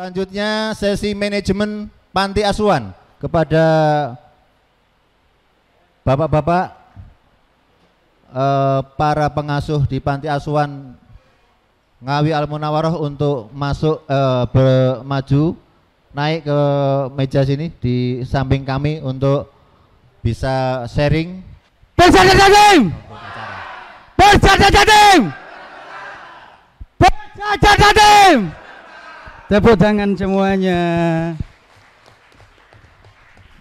Selanjutnya sesi manajemen panti asuhan kepada bapak-bapak para pengasuh di panti asuhan Ngawi Al Munawaroh untuk masuk maju naik ke meja sini di samping kami untuk bisa sharing. Peserta Jatim! Peserta Jatim! Peserta Jatim! Tepuk tangan semuanya.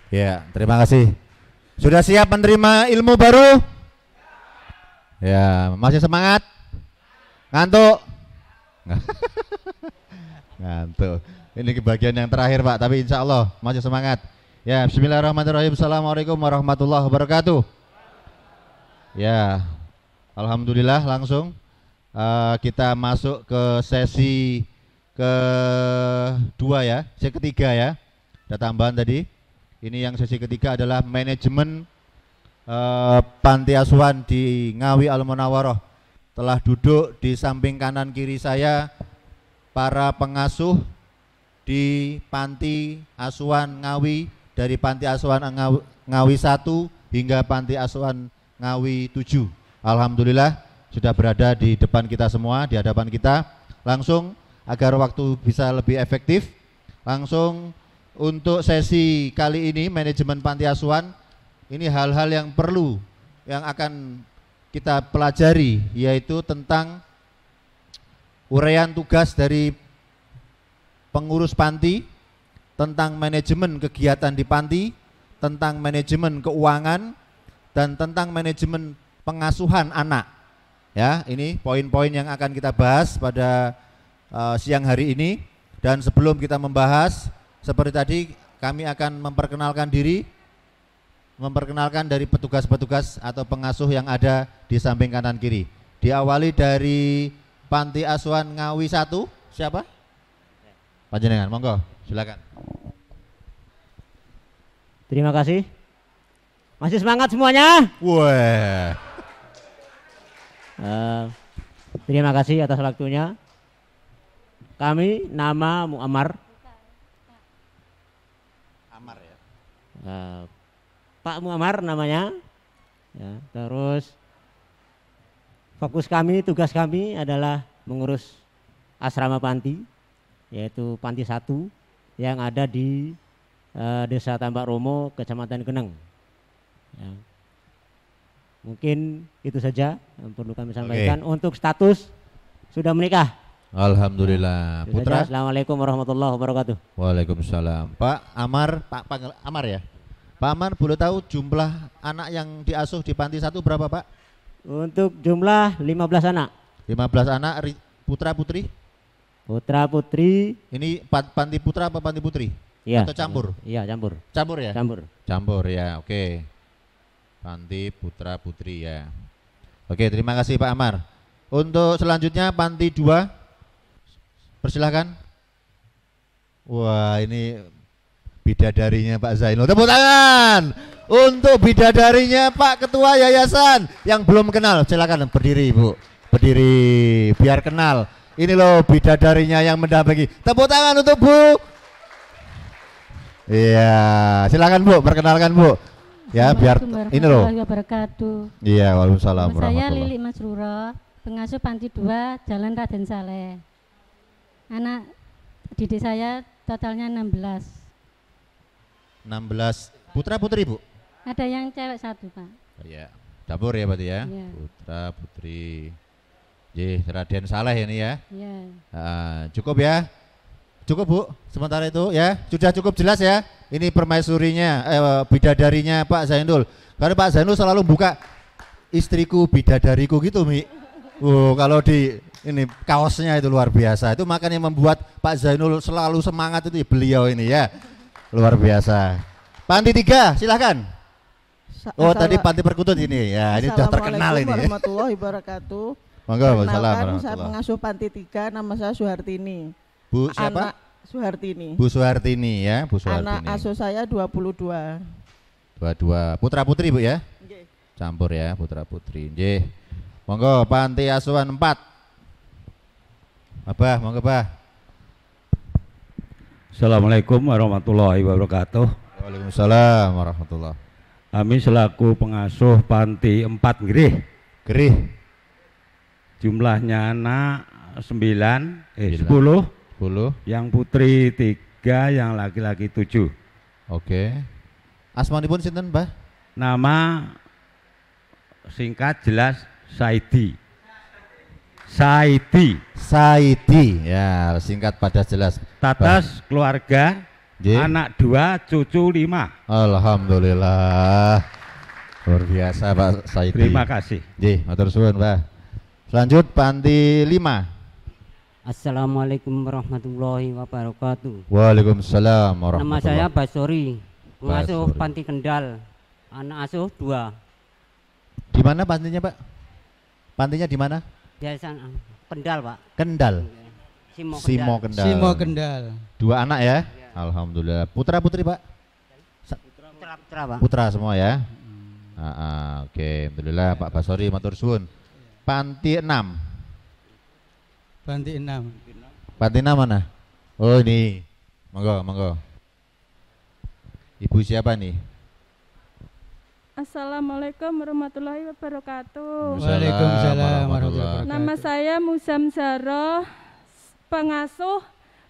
Ya, terima kasih. Sudah siap menerima ilmu baru? Ya, masih semangat? Ngantuk? Ngantuk. Ini bagian yang terakhir Pak, tapi insya Allah masih semangat. Ya, bismillahirrahmanirrahim. Assalamualaikum warahmatullahi wabarakatuh. Ya, alhamdulillah langsung kita masuk ke sesi kedua ya, sesi ketiga ya. Ada tambahan tadi. Ini yang sesi ketiga adalah manajemen panti asuhan di Ngawi Al Munawaroh. Telah duduk di samping kanan kiri saya para pengasuh di panti asuhan Ngawi, dari panti asuhan Ngawi 1 hingga panti asuhan Ngawi 7. Alhamdulillah sudah berada di depan kita semua, di hadapan kita. Langsung agar waktu bisa lebih efektif, langsung untuk sesi kali ini manajemen panti asuhan, ini hal-hal yang perlu yang akan kita pelajari, yaitu tentang uraian tugas dari pengurus panti, tentang manajemen kegiatan di panti, tentang manajemen keuangan, dan tentang manajemen pengasuhan anak. Ya, ini poin-poin yang akan kita bahas pada siang hari ini. Dan sebelum kita membahas, seperti tadi kami akan memperkenalkan diri, memperkenalkan dari petugas-petugas atau pengasuh yang ada di samping kanan kiri. Diawali dari panti asuhan Ngawi 1, siapa? Panjenengan, monggo, silakan. Terima kasih. Masih semangat semuanya? Wah. Terima kasih atas waktunya. Kami nama Muammar. Amar ya. Pak Muammar namanya. Ya, terus fokus kami, tugas kami adalah mengurus asrama panti, yaitu Panti 1 yang ada di Desa Tambak Romo, Kecamatan Keneng. Ya. Mungkin itu saja yang perlu kami sampaikan. Untuk status sudah menikah. Alhamdulillah. Putra. Assalamualaikum warahmatullahi wabarakatuh. Waalaikumsalam. Pak Amar, Pak panggil Amar ya. Pak Amar, boleh tahu jumlah anak yang diasuh di panti 1 berapa Pak? Untuk jumlah 15 anak. 15 anak, putra putri? Putra putri. Ini panti putra apa panti putri? Iya. Atau campur? Iya, campur. Campur ya? Campur. Campur ya, oke. Panti putra putri ya. Oke, terima kasih Pak Amar. Untuk selanjutnya panti 2. Persilahkan. Wah, ini bidadarinya Pak Zainul. Tepuk tangan untuk bidadarinya Pak Ketua Yayasan yang belum kenal. Silakan berdiri Bu, berdiri biar kenal. Ini loh bidadarinya yang mendampingi. Tepuk tangan untuk Bu. Iya, silakan Bu, perkenalkan Bu. Ya, biar ini loh. Iya, waalaikumsalam. Saya Lili Masruro, pengasuh panti 2 Jalan Raden Saleh. Anak didik saya totalnya 16. 16 putra putri Bu? Ada yang cewek 1 Pak. Iya, campur ya berarti ya. Ya. Putra putri. Raden Saleh ini ya. Iya. Cukup ya. Cukup Bu, sementara itu ya. Sudah cukup jelas ya. Ini permaisurinya, bidadarinya Pak Zainul. Karena Pak Zainul selalu buka istriku bidadariku gitu Mi. Kalau di ini kaosnya itu luar biasa. Itu makanya membuat Pak Zainul selalu semangat itu beliau ini ya. Luar biasa. Panti 3, silahkan. Tadi panti perkutut ini ya. Ini sudah terkenal ini. Assalamualaikum warahmatullahi wabarakatuh. Monggo, Perkenalkan, saya pengasuh panti 3, nama saya Suhartini. Bu siapa? Anak Suhartini. Bu Suhartini ya, Bu Suhartini. Anak asuh saya 22. 22. Putra putri Bu ya? Nggih. Campur ya, putra putri. Nggih. Monggo panti asuhan 4. Abah, monggo Bah. Assalamualaikum warahmatullahi wabarakatuh. Waalaikumsalam warahmatullahi. Kami selaku pengasuh panti 4 Nggih. Gerih. Jumlahnya anak 10, 10. yang putri 3, yang laki-laki 7. Oke. Asmanipun sinten, Mbah? Nama singkat jelas Saidi. Saidi. Saidi. Ya, singkat padat jelas. Tatas keluarga, Nggih. anak 2, cucu 5. Alhamdulillah. Luar biasa Pak Saidi. Terima kasih. Nggih, matur suwun, Mbah. Selanjut panti 5. Assalamualaikum warahmatullahi wabarakatuh. Waalaikumsalam Nama warahmatullahi. saya Basori, pengasuh Basori. panti Kendal. Anak asuh 2. Di mana pantinya, Pak? Pantinya di mana? Biasa Kendal, Pak. Kendal. Simo Simo Kendal. Kendal. Simo Kendal. 2 anak ya? Alhamdulillah. Putra putri, Pak? Putra, Pak. Putra semua ya? Oke, alhamdulillah Pak Basori matur suwun. Panti 6. Panti 6. Panti 6 mana? Oh, ini. Monggo, monggo. Ibu siapa nih? Assalamualaikum warahmatullahi wabarakatuh. Waalaikumsalam warahmatullahi wabarakatuh. Nama saya Musam Zaroh, pengasuh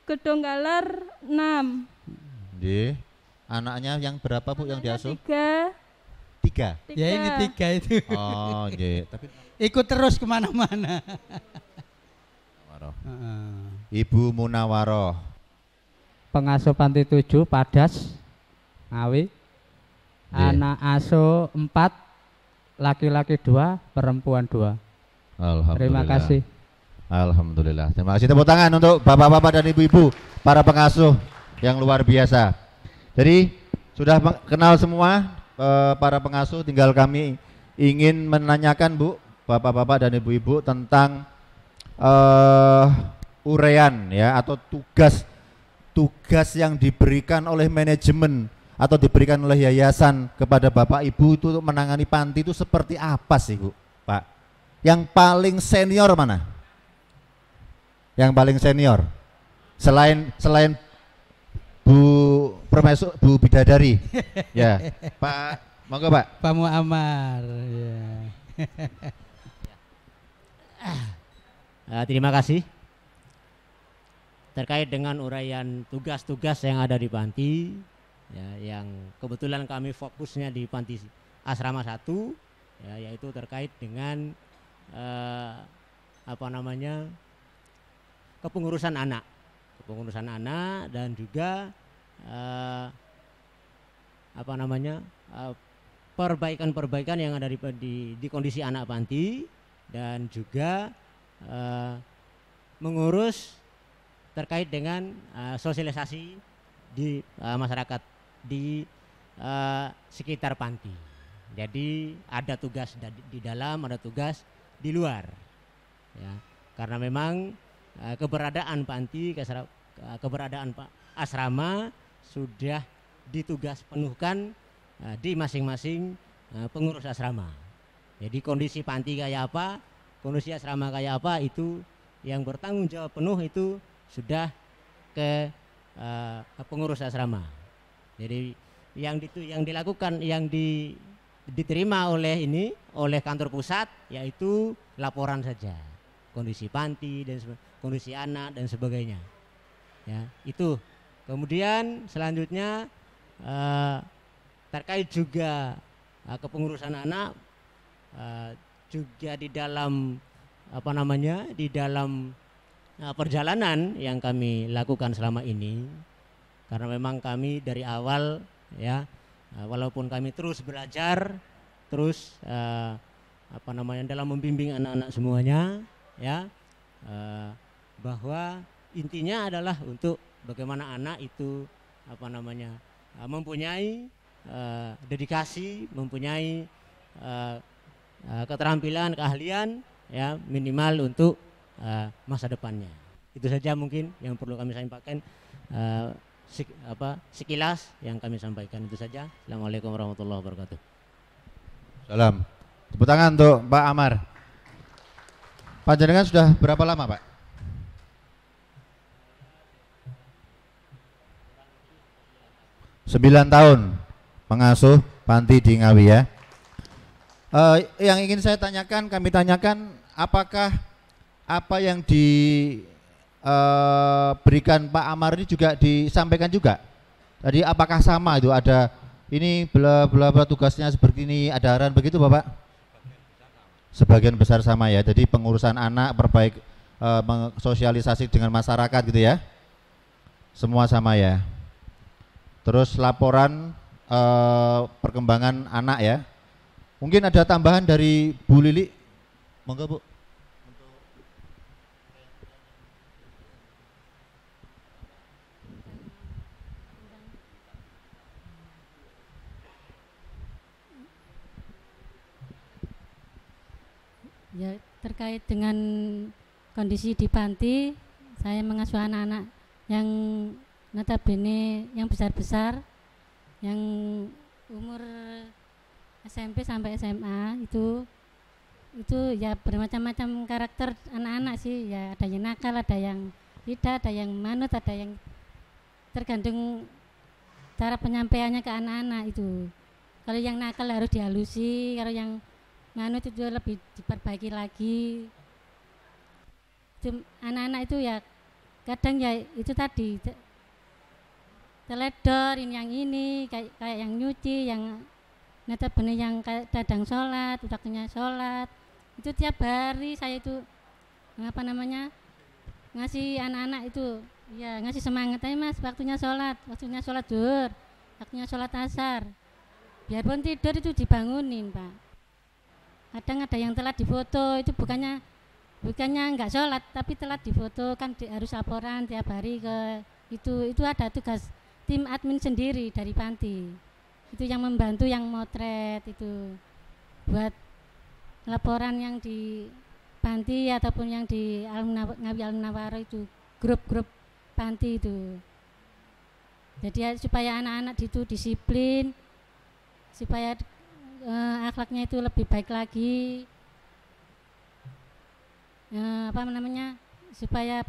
Gedung Galar 6. Nggih. Anaknya yang berapa Bu yang diasuh? 3. 3. Ya ini 3 itu. Oh, nggih. Tapi Ikut terus kemana-mana. Munawaroh. Heeh. Ibu Munawaroh. Pengasuh panti 7 Padas Ngawi. Anak asuh 4, laki-laki 2, perempuan 2. Alhamdulillah. Terima kasih. Alhamdulillah. Terima kasih, tepuk tangan untuk bapak-bapak dan ibu-ibu para pengasuh yang luar biasa. Jadi sudah kenal semua para pengasuh, tinggal kami ingin menanyakan Bu, bapak-bapak dan ibu-ibu tentang urean ya atau tugas yang diberikan oleh manajemen atau diberikan oleh yayasan kepada bapak ibu itu untuk menangani panti itu seperti apa sih Bu, Pak? Yang paling senior mana? Yang paling senior selain Bu Bidadari ya Pak, monggo Pak. Pak Muammar ya. Terima kasih. Terkait dengan uraian tugas-tugas yang ada di panti, ya, yang kebetulan kami fokusnya di panti asrama 1, ya, yaitu terkait dengan kepengurusan anak dan juga perbaikan-perbaikan yang ada di kondisi anak panti, dan juga mengurus terkait dengan sosialisasi di masyarakat di sekitar panti. Jadi ada tugas di dalam, ada tugas di luar, ya, karena memang keberadaan panti, keberadaan asrama sudah ditugas penuhkan di masing-masing pengurus asrama. Jadi kondisi panti kayak apa, kondisi asrama kayak apa, itu yang bertanggung jawab penuh itu sudah ke pengurus asrama. Jadi yang dilakukan, yang diterima oleh kantor pusat, yaitu laporan saja kondisi panti dan kondisi anak dan sebagainya. Ya, itu. Kemudian selanjutnya terkait juga kepengurusan anak, juga di dalam perjalanan yang kami lakukan selama ini, karena memang kami dari awal, ya, walaupun kami terus belajar, terus dalam membimbing anak-anak semuanya, ya, bahwa intinya adalah untuk bagaimana anak itu mempunyai dedikasi, mempunyai keterampilan, keahlian, ya, minimal untuk masa depannya. Itu saja mungkin yang perlu kami sampaikan, sekilas yang kami sampaikan itu saja. Assalamualaikum warahmatullahi wabarakatuh. Salam. Tepuk tangan untuk Pak Amar. Panjenengan sudah berapa lama Pak? 9 tahun pengasuh panti di Ngawi ya. Yang ingin saya tanyakan, kami tanyakan, apakah apa yang diberikan Pak Amar ini juga disampaikan juga? Tadi apakah sama itu, ada ini bla bla bla tugasnya seperti ini, ada arahan begitu Bapak? Sebagian besar sama ya. Jadi pengurusan anak, sosialisasi dengan masyarakat gitu ya. Semua sama ya. Terus laporan perkembangan anak ya. Mungkin ada tambahan dari Bu Lili. Monggo Bu. Ya, terkait dengan kondisi di panti, saya mengasuh anak-anak yang notabene yang besar-besar, yang umur SMP sampai SMA itu ya bermacam-macam karakter anak-anak sih, ya ada yang nakal, ada yang tidak, ada yang manut, ada yang tergantung cara penyampaiannya ke anak-anak itu. Kalau yang nakal harus dihalusi, kalau yang manut itu lebih diperbaiki lagi. Anak-anak itu ya kadang ya itu tadi teledor ini kayak yang nyuci, yang notabene yang kadang sholat, waktunya sholat itu tiap hari saya itu ngasih anak-anak itu ya ngasih semangat aja Mas, waktunya sholat zuhur, waktunya sholat asar, biarpun tidur itu dibangunin Pak. Kadang ada yang telat difoto, itu bukannya nggak sholat tapi telat difoto kan harus laporan tiap hari ke itu ada tugas tim admin sendiri dari panti. Itu yang membantu yang motret itu buat laporan yang di panti ataupun yang di Ngawi Al-Munawwaroh itu grup-grup panti itu. Jadi ya, supaya anak-anak itu disiplin, supaya akhlaknya itu lebih baik lagi, supaya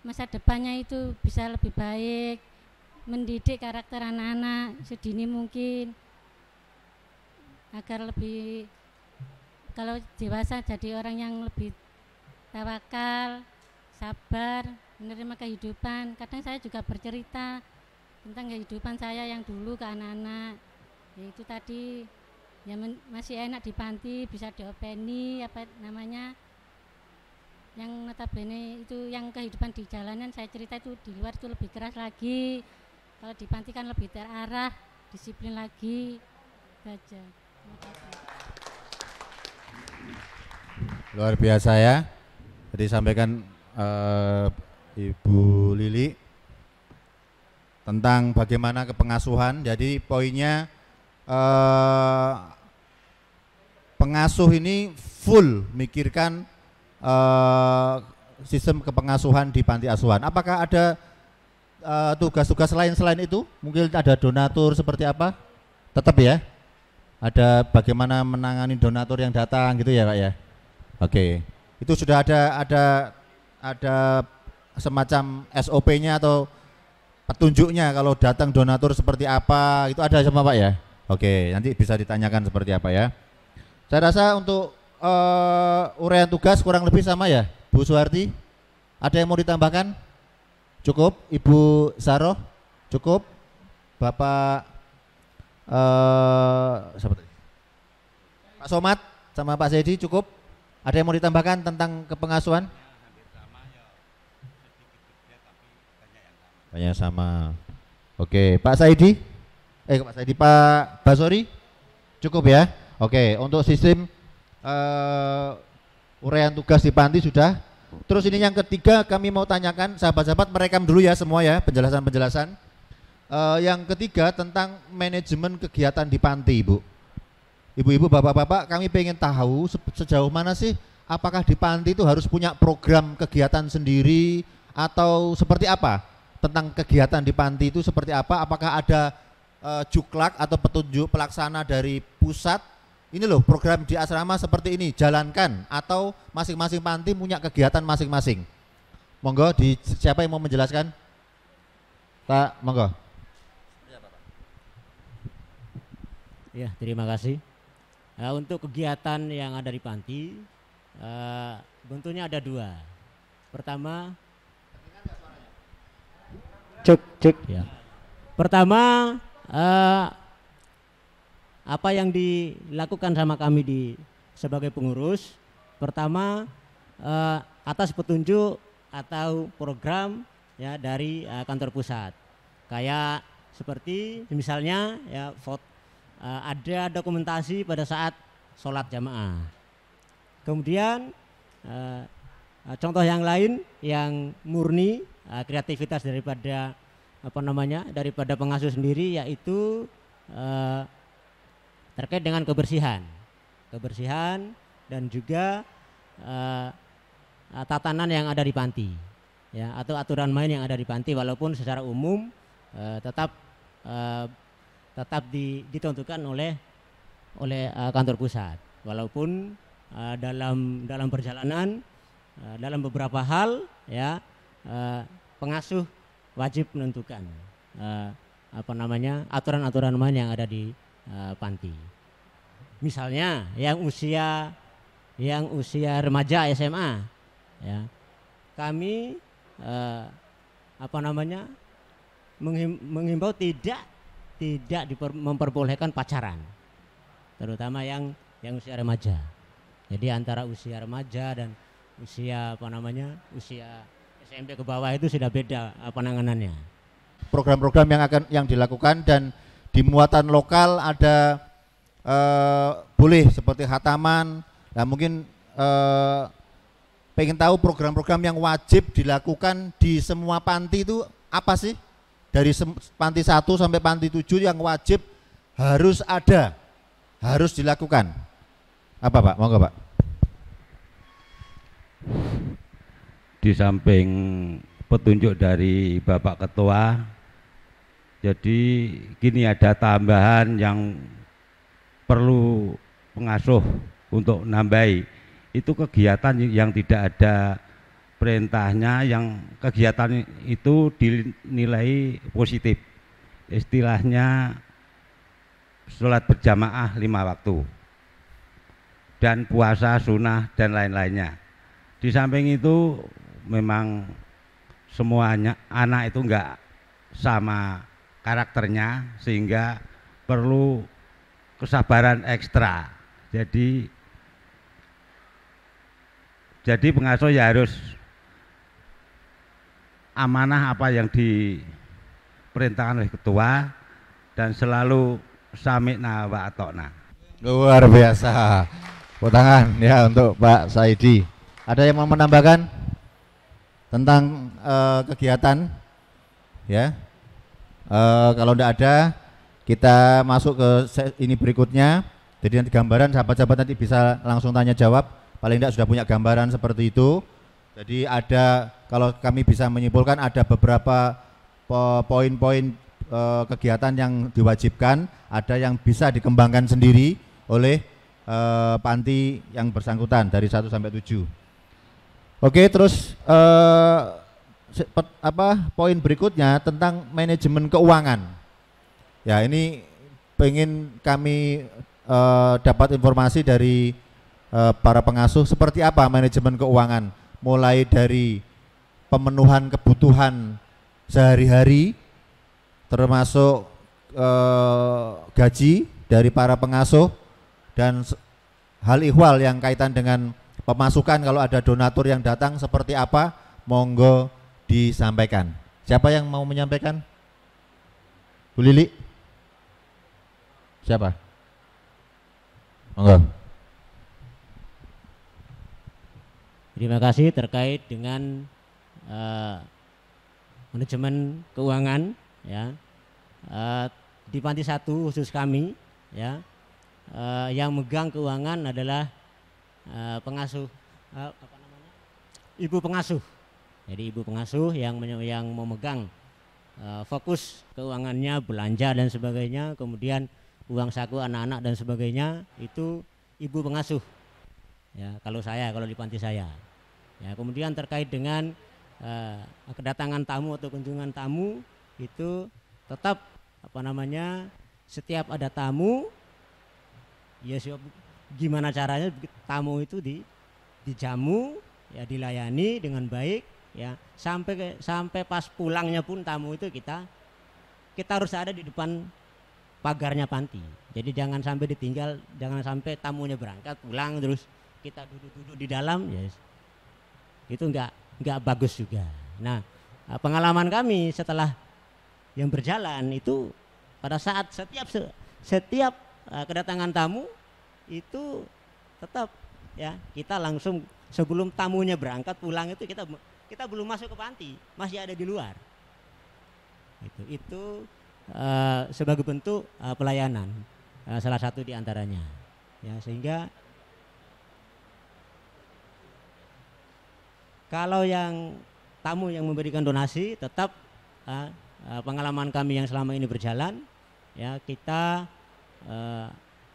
masa depannya itu bisa lebih baik, mendidik karakter anak-anak sedini mungkin agar lebih kalau dewasa jadi orang yang lebih tawakal, sabar, menerima kehidupan. Kadang saya juga bercerita tentang kehidupan saya yang dulu ke anak-anak, yaitu tadi ya masih enak di panti, bisa diopeni yang notabene itu yang kehidupan di jalanan saya cerita itu di luar itu lebih keras lagi. Kalau di panti kan lebih terarah, disiplin lagi. Saja. Luar biasa ya. Jadi sampaikan Ibu Lili tentang bagaimana kepengasuhan. Jadi poinnya pengasuh ini full mikirkan sistem kepengasuhan di panti asuhan. Apakah ada tugas-tugas lain selain itu? Mungkin ada donatur seperti apa? Tetap ya? Ada bagaimana menangani donatur yang datang gitu ya Pak ya? Oke. Itu sudah ada semacam SOP-nya atau petunjuknya kalau datang donatur seperti apa, itu ada sama Pak ya? Oke, nanti bisa ditanyakan seperti apa ya. Saya rasa untuk uraian tugas kurang lebih sama ya, Bu Suharti. Ada yang mau ditambahkan? Cukup, Ibu Saroh? Cukup, Bapak Pak Somad sama Pak Sedi cukup? Ada yang mau ditambahkan tentang kepengasuhan? Banyak sama. Oke, Pak Saidi? Pak Basori? Cukup ya? Oke, untuk sistem uraian tugas di panti sudah. Terus ini yang ketiga kami mau tanyakan, sahabat-sahabat merekam dulu ya semua ya penjelasan-penjelasan. Yang ketiga tentang manajemen kegiatan di panti, Ibu. Ibu-ibu, bapak-bapak, kami pengen tahu sejauh mana sih apakah di panti itu harus punya program kegiatan sendiri atau seperti apa? Tentang kegiatan di panti itu seperti apa? Apakah ada juklak atau petunjuk pelaksana dari pusat? Ini loh program di asrama seperti ini, jalankan, atau masing-masing panti punya kegiatan masing-masing. Monggo, siapa yang mau menjelaskan? Pak, monggo. Ya, terima kasih. Untuk kegiatan yang ada di panti, bentuknya ada dua. Pertama, cek ya. Pertama, apa yang dilakukan sama kami sebagai pengurus, pertama atas petunjuk atau program ya dari kantor pusat. Kayak seperti misalnya ya ada dokumentasi pada saat sholat jamaah. Kemudian contoh yang lain yang murni kreativitas daripada daripada pengasuh sendiri, yaitu terkait dengan kebersihan dan juga tatanan yang ada di panti ya, atau aturan main yang ada di panti, walaupun secara umum tetap ditentukan oleh kantor pusat, walaupun dalam perjalanan dalam beberapa hal ya pengasuh wajib menentukan aturan-aturan main yang ada di panti. Misalnya yang usia remaja SMA ya, kami menghimbau tidak memperbolehkan pacaran, terutama yang usia remaja. Jadi antara usia remaja dan usia usia SMP ke bawah itu sudah beda penanganannya. Program-program yang dilakukan dan di muatan lokal ada boleh seperti khataman. Nah, mungkin pengen tahu program-program yang wajib dilakukan di semua panti itu apa sih? Dari panti 1 sampai panti 7 yang wajib harus ada, harus dilakukan. Apa Pak? Monggo Pak. Di samping petunjuk dari Bapak Ketua, jadi gini, ada tambahan yang perlu pengasuh untuk nambahi. Itu kegiatan yang tidak ada perintahnya, yang kegiatan itu dinilai positif. Istilahnya sholat berjamaah 5 waktu dan puasa sunnah dan lain-lainnya. Di samping itu memang semuanya anak itu enggak sama karakternya, sehingga perlu kesabaran ekstra. Jadi pengasuh ya harus amanah apa yang diperintahkan oleh ketua dan selalu sami'na wa ata'na. Luar biasa. Tepuk tangan ya untuk Pak Saidi. Ada yang mau menambahkan tentang kegiatan ya? Kalau tidak ada, kita masuk ke ini berikutnya. Jadi nanti gambaran, sahabat-sahabat nanti bisa langsung tanya jawab. Paling tidak sudah punya gambaran seperti itu. Jadi ada, kalau kami bisa menyimpulkan, ada beberapa poin-poin kegiatan yang diwajibkan, ada yang bisa dikembangkan sendiri oleh panti yang bersangkutan dari 1 sampai 7. Oke, terus poin berikutnya tentang manajemen keuangan. Ya, ini pengen kami dapat informasi dari para pengasuh seperti apa manajemen keuangan, mulai dari pemenuhan kebutuhan sehari-hari, termasuk gaji dari para pengasuh, dan hal ihwal yang kaitan dengan pemasukan. Kalau ada donatur yang datang seperti apa, monggo disampaikan. Siapa yang mau menyampaikan? Bu Lili? Siapa? Monggo. Terima kasih. Terkait dengan manajemen keuangan ya, di panti 1 khusus kami ya, yang megang keuangan adalah pengasuh ibu pengasuh. Jadi ibu pengasuh yang memegang fokus keuangannya, belanja dan sebagainya, kemudian uang saku anak-anak dan sebagainya, itu ibu pengasuh ya, kalau di panti saya ya. Kemudian terkait dengan kedatangan tamu atau kunjungan tamu, itu tetap setiap ada tamu Ya gimana caranya tamu itu dijamu, ya dilayani dengan baik, ya sampai pas pulangnya pun tamu itu kita harus ada di depan pagarnya panti. Jadi jangan sampai ditinggal, jangan sampai tamunya berangkat pulang terus kita duduk-duduk di dalam, ya itu nggak bagus juga. Nah, pengalaman kami setelah yang berjalan itu pada saat setiap kedatangan tamu itu tetap ya kita langsung sebelum tamunya berangkat pulang itu kita belum masuk ke panti, masih ada di luar. Itu sebagai bentuk pelayanan, salah satu di antaranya. Ya, sehingga kalau yang tamu yang memberikan donasi tetap pengalaman kami yang selama ini berjalan, ya kita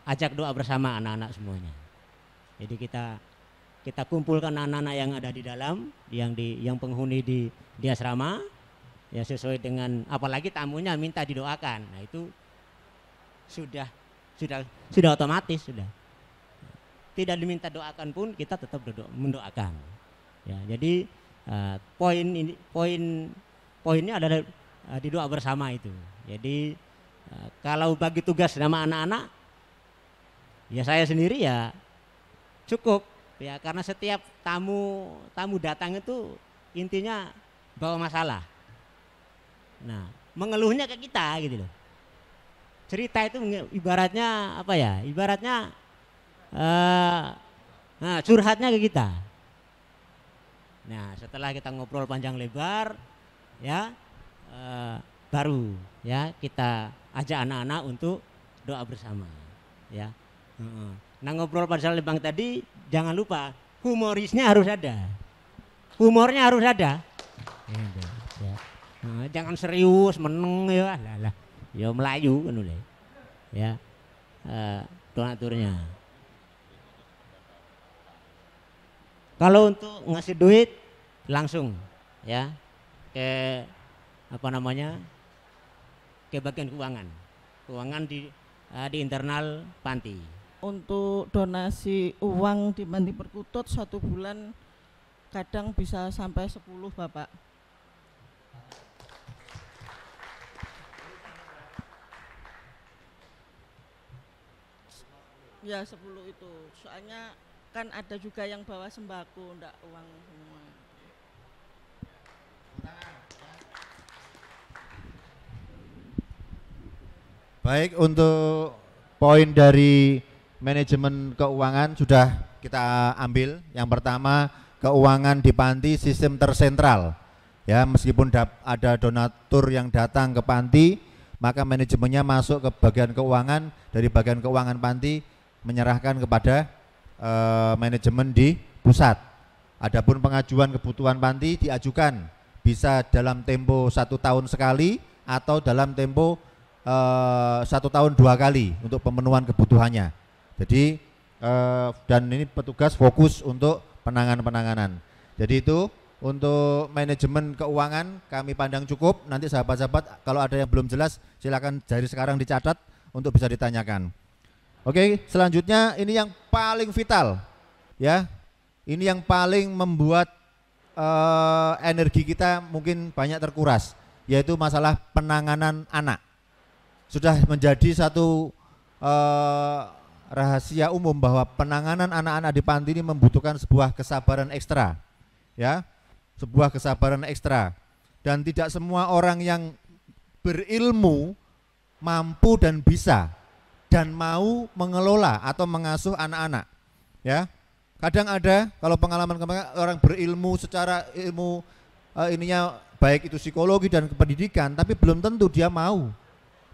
ajak doa bersama anak-anak semuanya. Jadi kita kumpulkan anak-anak yang ada di dalam, yang penghuni di asrama, ya sesuai dengan, apalagi tamunya minta didoakan. Nah itu sudah otomatis sudah. Tidak diminta doakan pun kita tetap mendoakan. Ya, jadi poinnya adalah di doa bersama itu. Jadi kalau bagi tugas sama anak-anak, ya saya sendiri ya cukup ya, karena setiap tamu datang itu intinya bawa masalah. Nah, mengeluhnya ke kita gitu loh. Cerita itu ibaratnya apa ya? Ibaratnya curhatnya ke kita. Nah, setelah kita ngobrol panjang lebar, ya baru ya kita ajak anak-anak untuk doa bersama. Ya. Nah, ngobrol panjang lebar tadi jangan lupa humorisnya harus ada. Humornya harus ada. Ya. Nah, jangan serius meneng ya lah. Ya Melayu kan udah. Ya. Donaturnya. Kalau untuk ngasih duit langsung ya ke ke bagian keuangan di internal panti. Untuk donasi uang di Panti Perkutut 1 bulan kadang bisa sampai 10 Bapak. Ya 10 itu, soalnya kan ada juga yang bawa sembako, enggak uang semua. Baik, untuk poin dari manajemen keuangan sudah kita ambil. Yang pertama, keuangan di panti sistem tersentral. Ya, meskipun ada donatur yang datang ke panti, maka manajemennya masuk ke bagian keuangan, dari bagian keuangan panti menyerahkan kepada manajemen di pusat. Adapun pengajuan kebutuhan panti diajukan bisa dalam tempo 1 tahun sekali atau dalam tempo 1 tahun 2 kali untuk pemenuhan kebutuhannya. Jadi dan ini petugas fokus untuk penanganan. Jadi itu untuk manajemen keuangan kami pandang cukup. Nanti sahabat-sahabat kalau ada yang belum jelas silakan dari sekarang dicatat untuk bisa ditanyakan. Oke, selanjutnya ini yang paling vital, ya. Ini yang paling membuat energi kita mungkin banyak terkuras, yaitu masalah penanganan anak. Sudah menjadi satu rahasia umum bahwa penanganan anak-anak di panti ini membutuhkan sebuah kesabaran ekstra, ya, sebuah kesabaran ekstra. Dan tidak semua orang yang berilmu mampu dan bisa dan mau mengelola atau mengasuh anak-anak, ya. Kadang ada kalau pengalaman orang berilmu secara ilmu ininya baik itu psikologi dan pendidikan, tapi belum tentu dia mau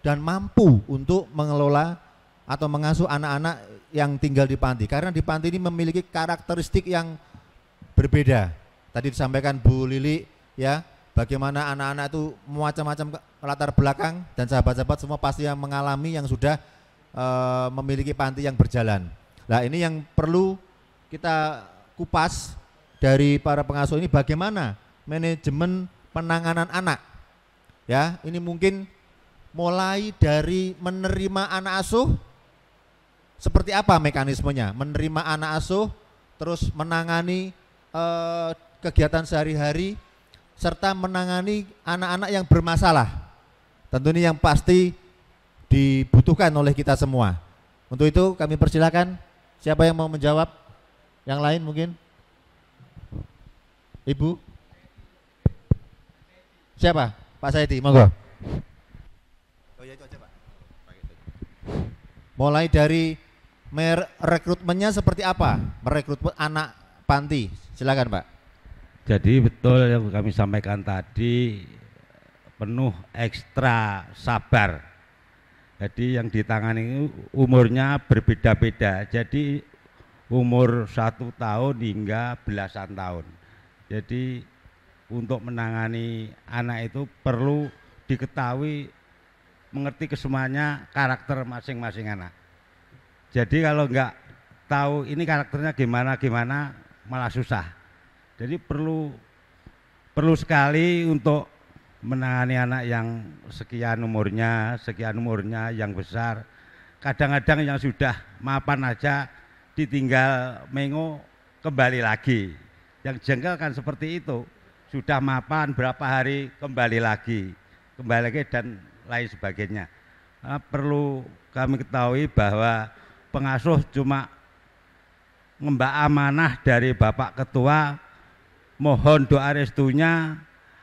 dan mampu untuk mengelola atau mengasuh anak-anak yang tinggal di panti, karena di panti ini memiliki karakteristik yang berbeda. Tadi disampaikan Bu Lili, ya, bagaimana anak-anak itu macam-macam latar belakang, dan sahabat-sahabat semua pasti yang mengalami yang sudah memiliki panti yang berjalan. Nah, ini yang perlu kita kupas dari para pengasuh ini, bagaimana manajemen penanganan anak. Ya, ini mungkin mulai dari menerima anak asuh seperti apa mekanismenya menerima anak asuh, terus menangani kegiatan sehari-hari, serta menangani anak-anak yang bermasalah. Tentu ini yang pasti dibutuhkan oleh kita semua. Untuk itu kami persilakan, siapa yang mau menjawab? Yang lain mungkin? Ibu? Siapa? Pak Saidi, monggo. Oh ya, itu aja Pak. Mulai dari rekrutmennya seperti apa? Merekrut anak panti, silakan Pak. Jadi betul yang kami sampaikan tadi, penuh ekstra sabar. Jadi yang ditangani umurnya berbeda-beda. Jadi umur 1 tahun hingga belasan tahun. Jadi untuk menangani anak itu perlu diketahui, mengerti kesemuanya karakter masing-masing anak. Jadi kalau enggak tahu ini karakternya gimana malah susah. Jadi perlu sekali untuk menangani anak yang sekian umurnya yang besar. Kadang-kadang yang sudah mapan aja ditinggal mengo kembali lagi. Yang jengkel kan seperti itu. Sudah mapan berapa hari kembali lagi dan lain sebagainya. Perlu kami ketahui bahwa pengasuh cuma ngembak amanah dari Bapak Ketua, mohon doa restunya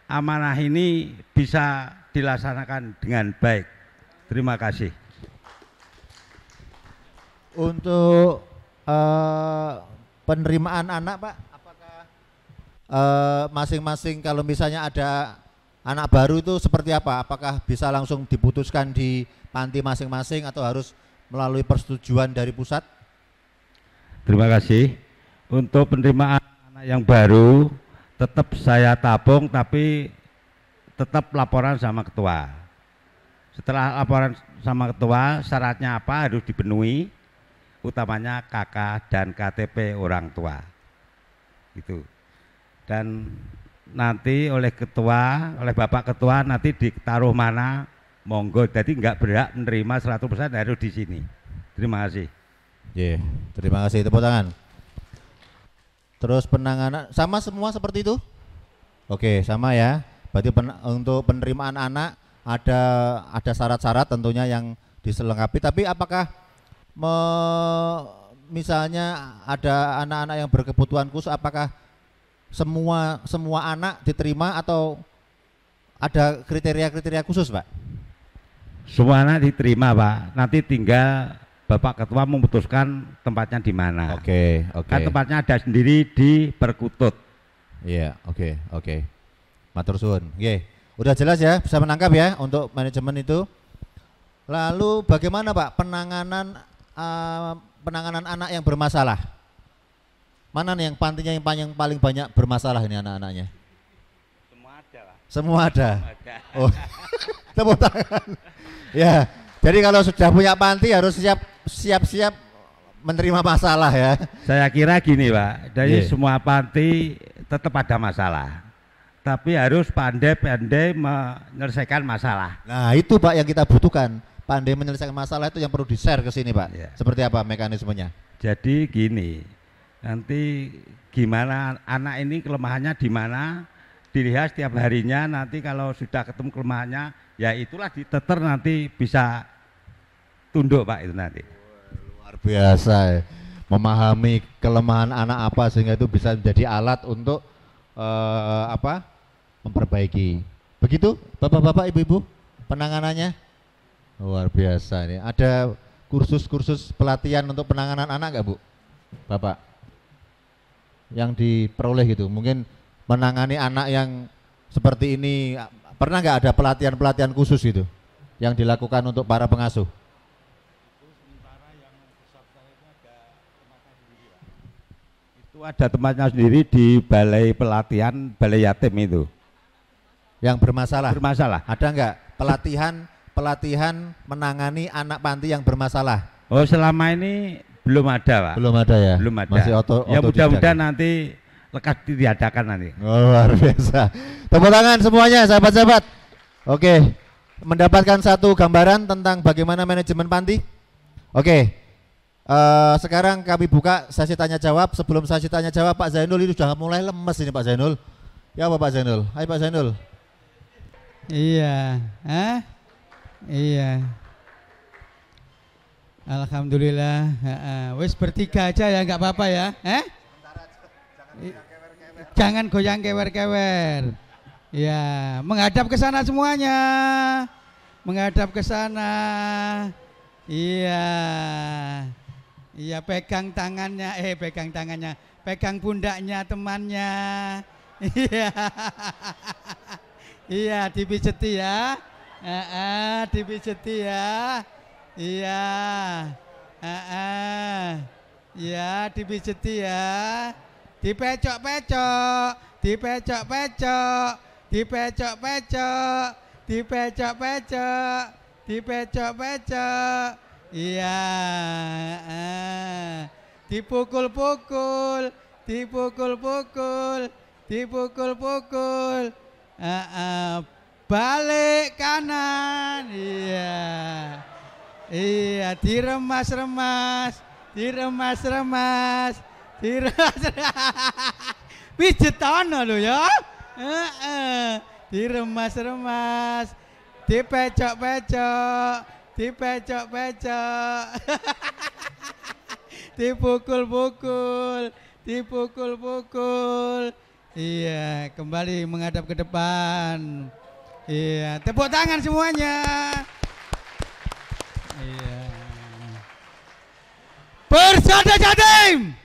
amanah ini bisa dilaksanakan dengan baik. Terima kasih. Untuk penerimaan anak Pak, apakah masing-masing kalau misalnya ada anak baru itu seperti apa? Apakah bisa langsung diputuskan di panti masing-masing atau harus melalui persetujuan dari pusat? Terima kasih. Untuk penerimaan anak yang baru tetap saya tabung, tapi tetap laporan sama ketua. Setelah laporan sama ketua, syaratnya apa harus dipenuhi, utamanya KK dan KTP orang tua. Itu. Dan nanti oleh Bapak Ketua nanti ditaruh mana, monggo. Jadi enggak berhak menerima 100%, harus di sini. Terima kasih. Terima kasih, tepuk tangan. Terus penanganan sama semua seperti itu? Oke, sama ya. Berarti untuk penerimaan anak ada syarat-syarat tentunya yang diselengkapi. Tapi apakah misalnya ada anak-anak yang berkebutuhan khusus, apakah semua anak diterima atau ada kriteria-kriteria khusus, Pak? Semua anak diterima, Pak. Nanti tinggal Bapak Ketua memutuskan tempatnya di mana. Oke. Kan tempatnya ada sendiri di Perkutut. Iya, oke. Matur suwun. Nggih. Udah jelas ya, bisa menangkap ya untuk manajemen itu. Lalu bagaimana Pak penanganan anak yang bermasalah? Mana nih yang pantinya yang paling banyak bermasalah ini anak-anaknya? Semua ada, Pak. Semua ada. Oh. Tepuk tangan. Ya. Jadi kalau sudah punya panti harus siap-siap menerima masalah ya. Saya kira gini Pak, dari semua panti tetap ada masalah, tapi harus pandai-pandai menyelesaikan masalah. Nah itu Pak yang kita butuhkan, pandai menyelesaikan masalah itu yang perlu di-share ke sini Pak. Seperti apa mekanismenya? Jadi gini, nanti gimana anak ini kelemahannya di mana, dilihat setiap harinya, nanti kalau sudah ketemu kelemahannya, ya itulah diteter nanti bisa tunduk Pak itu nanti. Luar biasa ya. Memahami kelemahan anak apa sehingga itu bisa menjadi alat untuk memperbaiki. Begitu Bapak-bapak, Ibu-ibu penanganannya? Luar biasa nih. Ada kursus-kursus pelatihan untuk penanganan anak nggak Bu? Bapak? Yang diperoleh gitu. Mungkin menangani anak yang seperti ini, pernah nggak ada pelatihan-pelatihan khusus gitu yang dilakukan untuk para pengasuh? Itu ada tempatnya sendiri di balai pelatihan, balai yatim itu. Yang bermasalah? Bermasalah. Ada nggak pelatihan menangani anak panti yang bermasalah? Oh selama ini belum ada Pak. Belum ada ya? Belum ada. Masih ya mudah-mudahan nanti lekas diadakan nanti. Luar biasa. Tepuk tangan semuanya sahabat-sahabat. Oke, mendapatkan satu gambaran tentang bagaimana manajemen panti. Oke, Sekarang kami buka sesi tanya jawab. Sebelum sesi tanya jawab, Pak Zainul ini sudah mulai lemes ini Pak Zainul. Ya apa Pak Zainul? Ayo Pak Zainul. Iya, iya. Alhamdulillah. Wis bertiga aja ya, nggak apa-apa ya. Jangan goyang kewer-kewer. Ya, menghadap ke sana semuanya. Menghadap ke sana. Iya. Iya, pegang tangannya, pegang pundaknya temannya. Iya. Iya, dipijeti ya. Dipijeti ya. Iya. Iya, dipijeti ya. Dipecok-pecok, dipecok-pecok, dipecok-pecok, dipecok-pecok, dipecok-pecok. Iya. Dipukul-pukul, dipukul-pukul, dipukul-pukul. Balik kanan. Iya. Iya, diremas-remas, diremas-remas, diremas-remas. Pijetono lho ya. Diremas-remas, dipecok-pecok, dipecok-pecok. Dipukul-pukul, dipukul-pukul. Iya, kembali menghadap ke depan. Iya, tepuk tangan semuanya. Iya. Persada Jatim.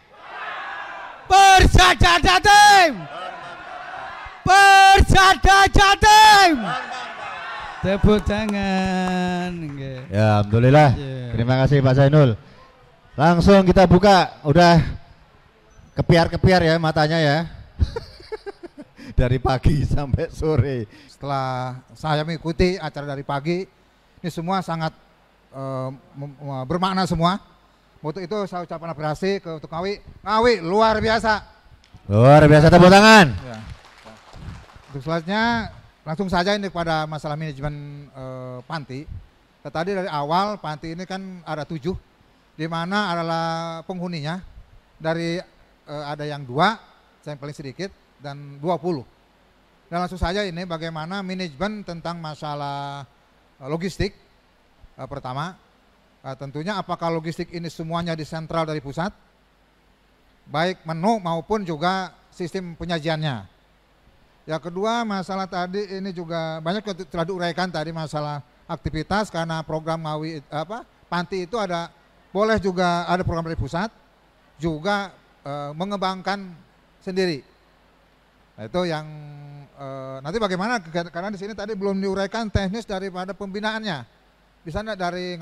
Persada Jatim. Persada Jatim. Tepuk tangan. Ya, alhamdulillah. Yeah. Terima kasih Pak Zainul. Langsung kita buka, udah kepiar-kepiar ya matanya ya. Dari pagi sampai sore. Setelah saya mengikuti acara dari pagi, ini semua sangat bermakna semua. Untuk itu saya ucapkan apresiasi untuk Ngawi. Ngawi luar biasa. Luar biasa, tepuk tangan. Ya. Untuk selanjutnya langsung saja ini kepada masalah manajemen panti. Tadi dari awal panti ini kan ada 7, di mana adalah penghuninya dari ada yang 2, yang paling sedikit, dan 20. Dan langsung saja ini bagaimana manajemen tentang masalah logistik. Pertama, tentunya apakah logistik ini semuanya disentral dari pusat, baik menu maupun juga sistem penyajiannya. Yang kedua, masalah tadi ini juga banyak telah diuraikan tadi masalah aktivitas, karena program Ngawi panti itu ada, boleh juga ada program dari pusat, juga mengembangkan sendiri. Nah, itu yang nanti bagaimana, karena di sini tadi belum diuraikan teknis daripada pembinaannya. Di sana dari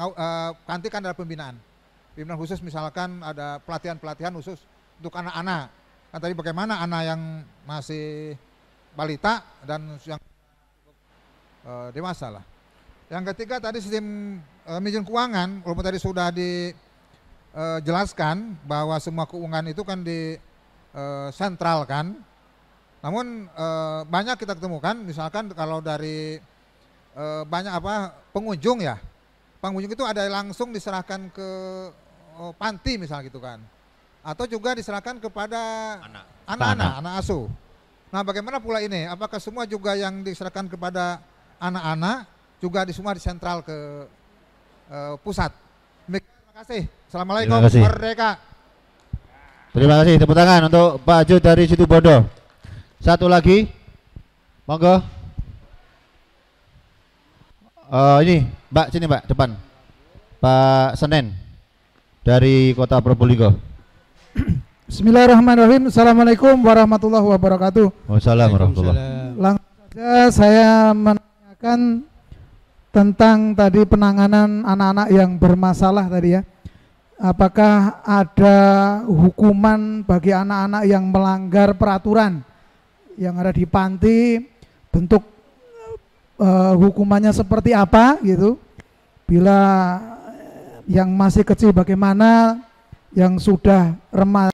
panti kan ada pembinaan khusus, misalkan ada pelatihan khusus untuk anak-anak. Kan tadi bagaimana anak yang masih balita dan yang dewasa lah. Yang ketiga tadi sistem manajemen keuangan, walaupun tadi sudah dijelaskan bahwa semua keuangan itu kan disentralkan. Namun banyak kita ketemukan, misalkan kalau dari banyak pengunjung ya, pengunjung itu ada langsung diserahkan ke panti misalnya gitu kan, atau juga diserahkan kepada anak asuh. Nah, bagaimana pula ini? Apakah semua juga yang diserahkan kepada anak-anak juga semua disentral ke pusat? Terima kasih. Assalamualaikum. Terima kasih. Merdeka. Terima kasih. Tepuk tangan untuk Pak Ajud dari Situbondo. Satu lagi, monggo. Ini Mbak, sini Mbak, depan. Pak Senen dari Kota Probolinggo. Bismillahirrahmanirrahim. Assalamualaikum warahmatullahi wabarakatuh. Waalaikumsalam warahmatullahi wabarakatuh. Langsung saja saya menanyakan tentang tadi penanganan anak-anak yang bermasalah tadi ya. Apakah ada hukuman bagi anak-anak yang melanggar peraturan yang ada di panti, bentuk hukumannya seperti apa gitu? Bila yang masih kecil bagaimana, yang sudah remaja